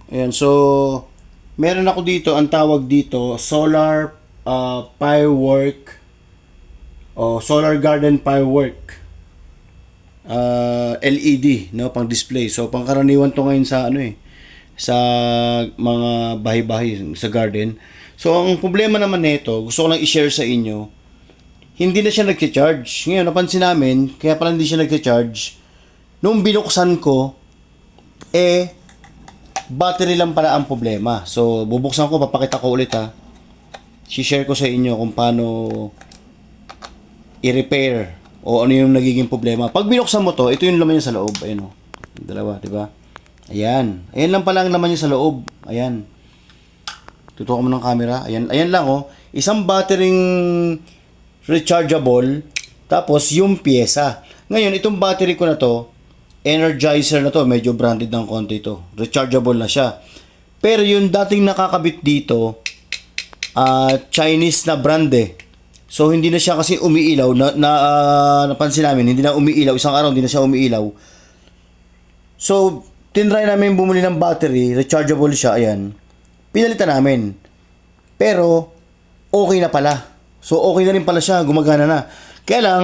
Ayan, so meron ako dito, ang tawag dito, solar firework o solar garden firework LED, no, pang display. So pangkaraniwan to ngayon sa ano sa mga bahay-bahay sa garden. So ang problema naman nito, gusto ko lang i-share sa inyo, hindi na siya nagcha-charge. Ngayon napansin namin, kaya pala hindi siya nagcha-charge. Nung binuksan ko, battery lang pala ang problema. So bubuksan ko, papakita ko ulit ha. Si-share ko sa inyo kung paano i-repair o ano yung nagiging problema. Pag binuksan mo to, ito yung laman niya sa loob. Ayun o. Dalawa, di ba? Ayan. Ayan lang pala ang laman niya sa loob. Ayan. Tutukan mo ng camera. Ayan, ayan lang oh. Isang battering rechargeable, tapos yung pyesa. Ngayon, itong battery ko na to, Energizer na to, medyo branded ng konti ito. Rechargeable na siya. Pero yung dating nakakabit dito, Chinese na brand eh. So hindi na siya kasi umiilaw napansin namin, hindi na umiilaw, isang araw hindi na siya umiilaw. So tinry namin bumili ng battery, rechargeable siya, ayan. Pinalitan namin. Pero okay na pala. So okay na rin pala siya, gumagana na. Kaya lang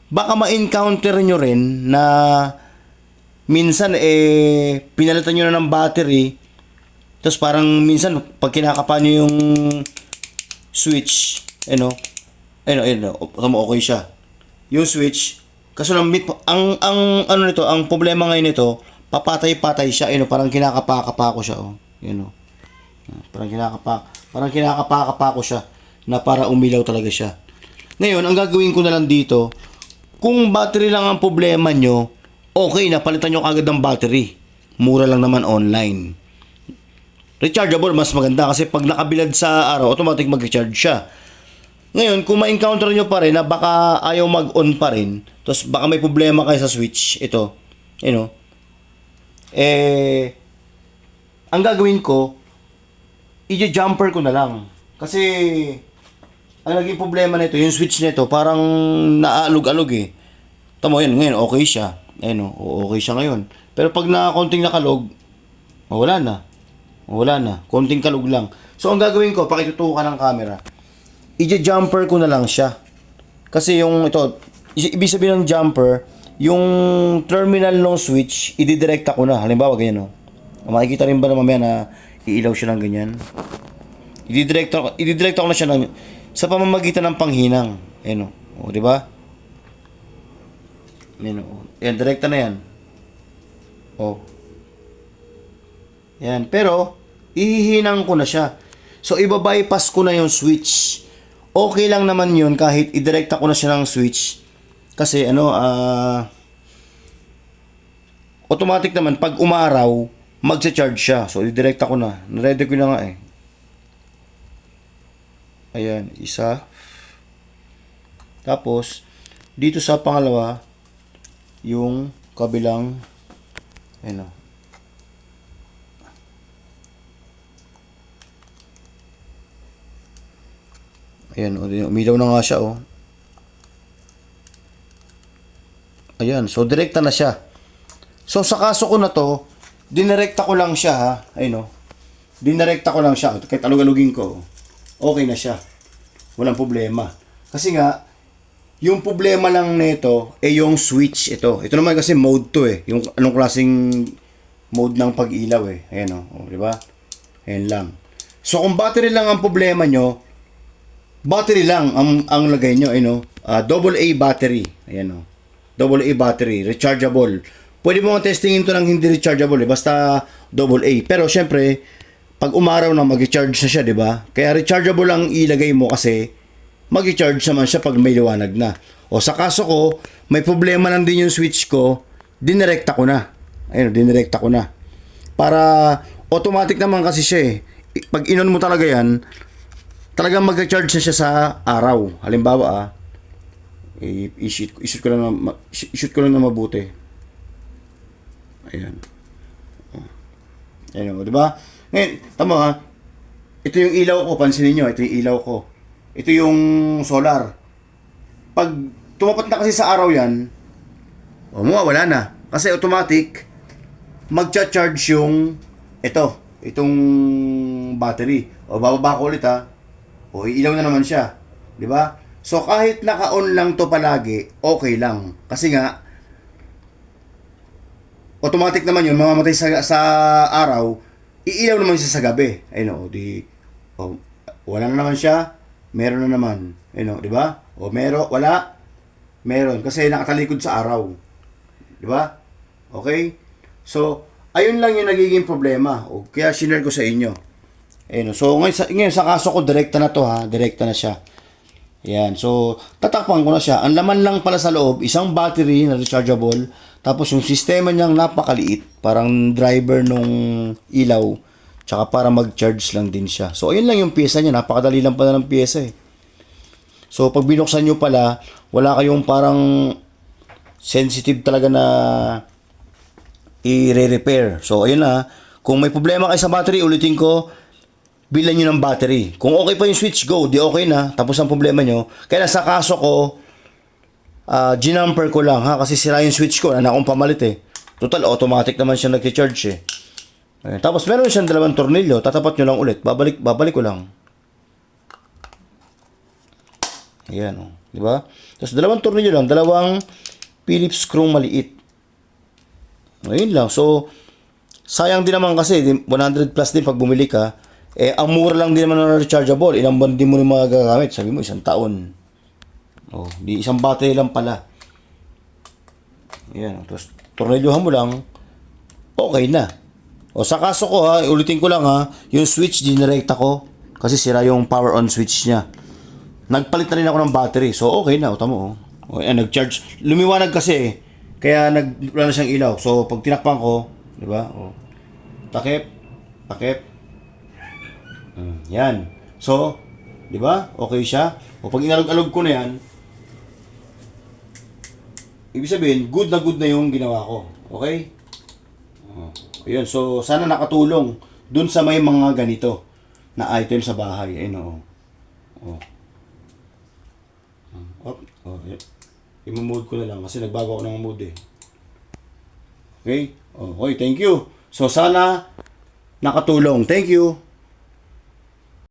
baka ma-encounter nyo rin na minsan pinalitan nyo na ng battery, tapos parang minsan pag kinakapa nyo yung switch, okay siya. Yung switch, kaso lang ang ano nito, ang problema ngayon nito, papatay-patay siya, parang kinakapa-kapa ko siya, Parang kinakapa ko siya na para umilaw talaga siya. Ngayon, ang gagawin ko na lang dito, kung battery lang ang problema nyo, okay, napalitan nyo kagad ng battery. Mura lang naman online. Rechargeable, mas maganda kasi pag nakabilad sa araw, automatic mag-recharge siya. Ngayon, kung ma-encounter nyo pa rin na baka ayaw mag-on pa rin, tapos baka may problema kayo sa switch, ito, ang gagawin ko, i-jumper ko na lang. Kasi, ang naging problema nito, yung switch nito, parang naaalog-alog eh. Tamo yan, ngayon, okay siya. Okay siya ngayon. Pero pag na konting nakalog, wala na. Wala na. Konting kalog lang. So, ang gagawin ko, pakitutukan ng camera, i-jumper ko na lang siya. Kasi yung ito, ibig sabihin ng jumper, yung terminal ng switch, ididirekta ko na. Halimbawa, ganyan o. Makikita rin ba na mamaya na iilaw siya ng ganyan? Ididirekta ko na siya sa pamamagitan ng panghinang. Ayan o. Di ba? Ayan o. Ayan, direkta na yan. O. Yan. Pero, ihihinang ko na siya. So, ibabypass ko na yung switch. Okay lang naman yun kahit idirekta ko na siya ng switch. Kasi automatic naman pag umaraw, magcha-charge siya. So idirekta ko na. Ready ko na nga eh. Ayan, isa. Tapos dito sa pangalawa, yung kabilang Ayan, umilaw na nga siya, oh. Ayan, so direkta na siya. So sa kaso ko na to, dinirekta ko lang siya, ha. Ayun, oh. Dinirekta ko lang siya. Kahit alug-alugin ko, okay na siya. Walang problema. Kasi nga, yung problema lang nito, yung switch ito. Ito naman kasi mode to eh. Yung anong klaseng mode ng pag-ilaw eh. Ayan, oh. Di ba? Ayan lang. So kung battery lang ang problema nyo, battery lang ang lagay nyo, AA battery. Ayan o. AA battery, rechargeable. Pwede mo testingin to ng hindi rechargeable basta AA. Pero syempre, pag umaraw na mag-charge na siya, di ba? Kaya rechargeable ang ilagay mo kasi mag-charge naman siya pag may liwanag na. O sa kaso ko, may problema lang din yung switch ko, dinirekta ko na. Ayun, dinirekta ko na. Para automatic naman kasi siya eh. Pag inon mo talaga yan, talagang mag-charge na siya sa araw. Halimbawa, i-shoot ko lang na mabuti. Ayan. Ayan, di ba? Ngayon, tama ha. Ito yung ilaw ko, pansinin nyo. Ito yung ilaw ko. Ito yung solar. Pag tumapat na kasi sa araw yan, wala na. Kasi automatic, magcha-charge yung ito. itong battery. O bababa ko ulit ha. O iilaw na naman siya. Di ba? So kahit naka-on lang to palagi, okay lang. Kasi nga, automatic naman yun, mamamatay sa araw, iilaw naman siya sa gabi. Ayun o, wala na naman siya, meron na naman. Ayun o, di ba? O wala, meron. Kasi nakatalikod sa araw. Di ba? Okay? So, ayun lang yung nagiging problema. O, kaya sinare ko sa inyo. Ayun, so ngayon sa kaso ko, direkta na to ha. Direkta na siya. Yan. So, tatakpan ko na siya. Ang laman lang pala sa loob, isang battery na rechargeable. Tapos yung sistema niyang napakaliit. Parang driver nung ilaw. Tsaka para mag-charge lang din siya. So, ayun lang yung pyesa niya. Napakadali lang pala ng pyesa eh. So, pag binuksan nyo pala, wala kayong parang sensitive talaga na i-repair. So, ayun na. Kung may problema kayo sa battery, ulitin ko, bilan nyo ng battery. Kung okay pa yung switch, go. Di okay na. Tapos ang problema nyo. Kaya sa kaso ko, ginamper ko lang ha. Kasi sira yung switch ko. Wala na akong pamalit eh. Total, automatic naman siya nag-charge eh. Ayun. Tapos meron siyang 2 tornilyo. Tatapat nyo lang ulit. Babalik ko lang. Ayan o. Di ba? Tapos 2 tornilyo lang. 2 Phillips screw maliit. Ayun lang. So, sayang din naman kasi 100 plus din pag bumili ka. Eh, ang mura lang din naman ng rechargeable. Ilang buwan din mo rin magagamit. Sabi mo, 1 taon. Oh, di isang battery lang pala. Ayan. Tapos, tornilyohan mo lang. Okay na. O, sa kaso ko ha, ulitin ko lang ha, yung switch, dinirekta ko. Kasi sira yung power on switch niya. Nagpalit na rin ako ng battery. So, okay na. O, tamo o. Ayan, nag-charge. Lumiwanag kasi eh. Kaya wala na siyang ilaw. So, pag tinakpan ko, di ba? O, takip. Yan. So, di ba? Okay siya. O, pag inalog-alog ko na yan, ibig sabihin, good na yung ginawa ko. Okay? O, ayun. So, sana nakatulong dun sa may mga ganito na item sa bahay. Ayun o. I-mode ko na lang kasi nagbago ako ng mode eh. Okay? Okay, thank you. So sana nakatulong. Thank you.